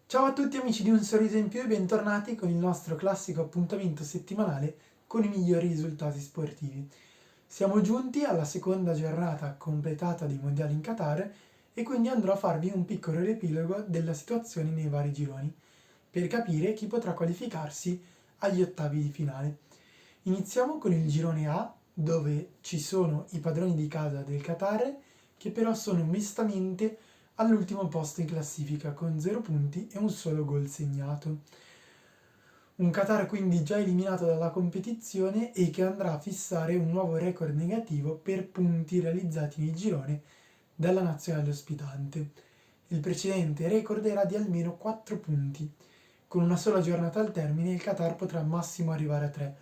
Ciao a tutti amici di Un Sorriso in Più e bentornati con il nostro classico appuntamento settimanale con i migliori risultati sportivi. Siamo giunti alla seconda giornata completata dei mondiali in Qatar e quindi andrò a farvi un piccolo riepilogo della situazione nei vari gironi per capire chi potrà qualificarsi agli ottavi di finale. Iniziamo con il girone A, dove ci sono i padroni di casa del Qatar, che però sono mestamente all'ultimo posto in classifica con 0 punti e un solo gol segnato. Un Qatar quindi già eliminato dalla competizione e che andrà a fissare un nuovo record negativo per punti realizzati nel girone dalla nazionale ospitante. Il precedente record era di almeno 4 punti. Con una sola giornata al termine il Qatar potrà massimo arrivare a 3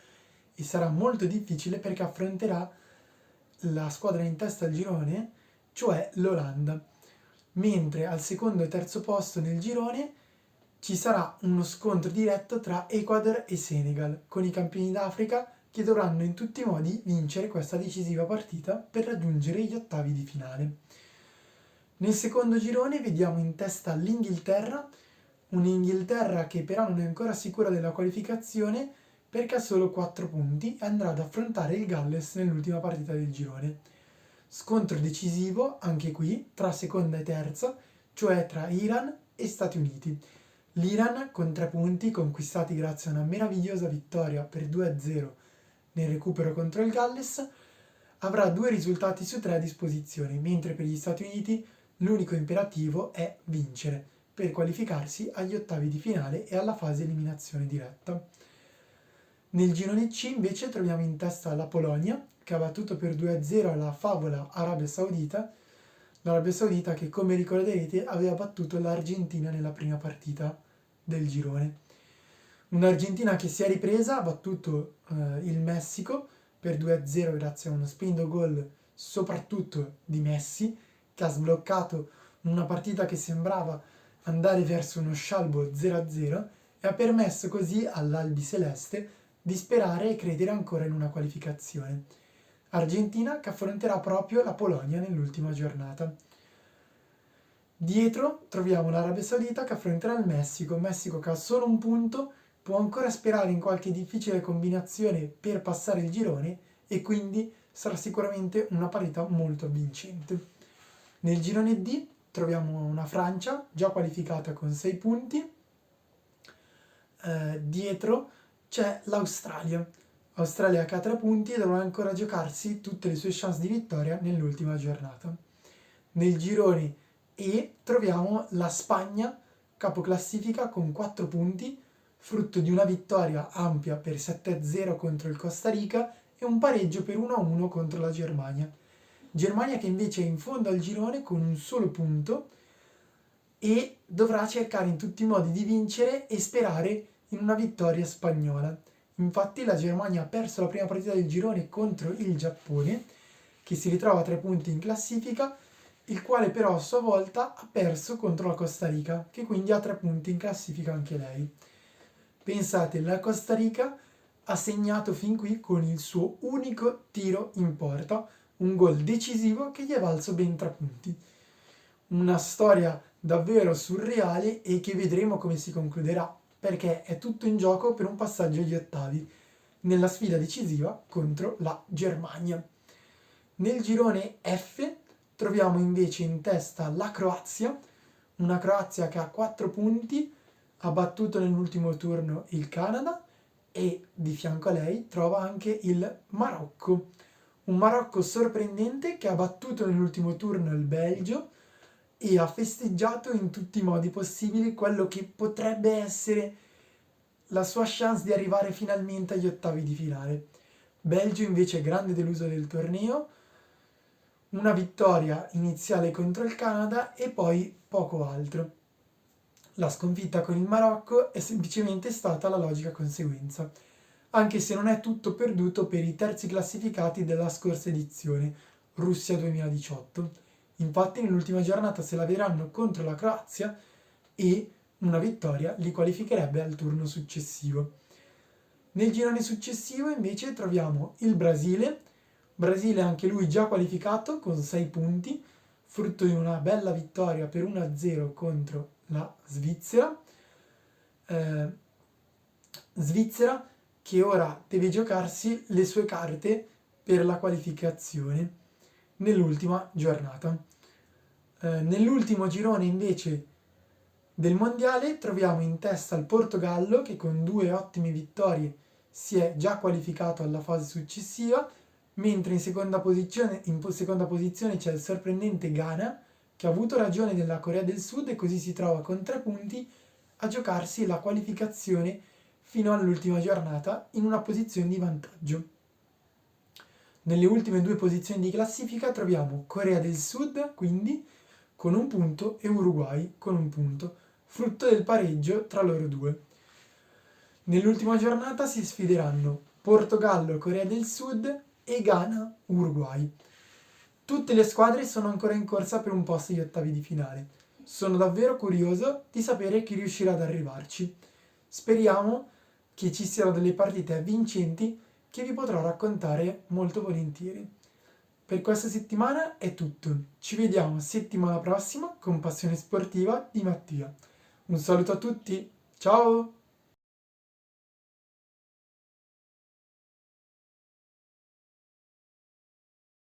e sarà molto difficile perché affronterà la squadra in testa al girone, cioè l'Olanda, mentre al secondo e terzo posto nel girone ci sarà uno scontro diretto tra Ecuador e Senegal, con i campioni d'Africa che dovranno in tutti i modi vincere questa decisiva partita per raggiungere gli ottavi di finale. Nel secondo girone vediamo in testa l'Inghilterra, un'Inghilterra che però non è ancora sicura della qualificazione perché ha solo 4 punti e andrà ad affrontare il Galles nell'ultima partita del girone. Scontro decisivo, anche qui, tra seconda e terza, cioè tra Iran e Stati Uniti. L'Iran, con 3 punti conquistati grazie a una meravigliosa vittoria per 2-0 nel recupero contro il Galles, avrà 2 risultati su 3 a disposizione, mentre per gli Stati Uniti l'unico imperativo è vincere per qualificarsi agli ottavi di finale e alla fase eliminazione diretta. Nel girone C invece troviamo in testa la Polonia, che ha battuto per 2-0 la favola Arabia Saudita, l'Arabia Saudita che, come ricorderete, aveva battuto l'Argentina nella prima partita del girone. Un'Argentina che si è ripresa, ha battuto il Messico per 2-0 grazie a uno splendido gol soprattutto di Messi, che ha sbloccato una partita che sembrava andare verso uno scialbo 0-0 e ha permesso così all'Albiceleste di sperare e credere ancora in una qualificazione. Argentina che affronterà proprio la Polonia nell'ultima giornata. Dietro troviamo l'Arabia Saudita che affronterà il Messico che ha solo un punto, può ancora sperare in qualche difficile combinazione per passare il girone e quindi sarà sicuramente una partita molto avvincente. Nel girone D troviamo una Francia già qualificata con 6 punti, dietro c'è l'Australia. Australia che ha 3 punti e dovrà ancora giocarsi tutte le sue chance di vittoria nell'ultima giornata. Nel girone E troviamo la Spagna, capoclassifica con 4 punti, frutto di una vittoria ampia per 7-0 contro il Costa Rica e un pareggio per 1-1 contro la Germania. Germania che invece è in fondo al girone con un solo punto e dovrà cercare in tutti i modi di vincere e sperare in una vittoria spagnola. Infatti la Germania ha perso la prima partita del girone contro il Giappone, che si ritrova a 3 punti in classifica, il quale però a sua volta ha perso contro la Costa Rica, che quindi ha 3 punti in classifica anche lei. Pensate, la Costa Rica ha segnato fin qui con il suo unico tiro in porta, un gol decisivo che gli è valso ben 3 punti. Una storia davvero surreale e che vedremo come si concluderà, perché è tutto in gioco per un passaggio agli ottavi, nella sfida decisiva contro la Germania. Nel girone F troviamo invece in testa la Croazia, una Croazia che ha 4 punti, ha battuto nell'ultimo turno il Canada e di fianco a lei trova anche il Marocco. Un Marocco sorprendente che ha battuto nell'ultimo turno il Belgio e ha festeggiato in tutti i modi possibili quello che potrebbe essere la sua chance di arrivare finalmente agli ottavi di finale. Belgio invece grande deluso del torneo, una vittoria iniziale contro il Canada e poi poco altro. La sconfitta con il Marocco è semplicemente stata la logica conseguenza, anche se non è tutto perduto per i terzi classificati della scorsa edizione, Russia 2018. Infatti nell'ultima giornata se la vedranno contro la Croazia e una vittoria li qualificherebbe al turno successivo. Nel girone successivo invece troviamo il Brasile anche lui già qualificato con 6 punti, frutto di una bella vittoria per 1-0 contro la Svizzera, eh, Svizzera, che ora deve giocarsi le sue carte per la qualificazione nell'ultima giornata. Nell'ultimo girone invece del mondiale troviamo in testa il Portogallo, che con 2 ottime vittorie si è già qualificato alla fase successiva, mentre in seconda posizione c'è il sorprendente Ghana, che ha avuto ragione della Corea del Sud e così si trova con 3 punti a giocarsi la qualificazione fino all'ultima giornata in una posizione di vantaggio. Nelle ultime 2 posizioni di classifica troviamo Corea del Sud, quindi, con 1 punto, e Uruguay con 1 punto, frutto del pareggio tra loro due. Nell'ultima giornata si sfideranno Portogallo, Corea del Sud e Ghana, Uruguay. Tutte le squadre sono ancora in corsa per un posto agli ottavi di finale. Sono davvero curioso di sapere chi riuscirà ad arrivarci. Speriamo che ci siano delle partite vincenti che vi potrò raccontare molto volentieri. Per questa settimana è tutto. Ci vediamo settimana prossima con Passione Sportiva di Mattia. Un saluto a tutti, ciao!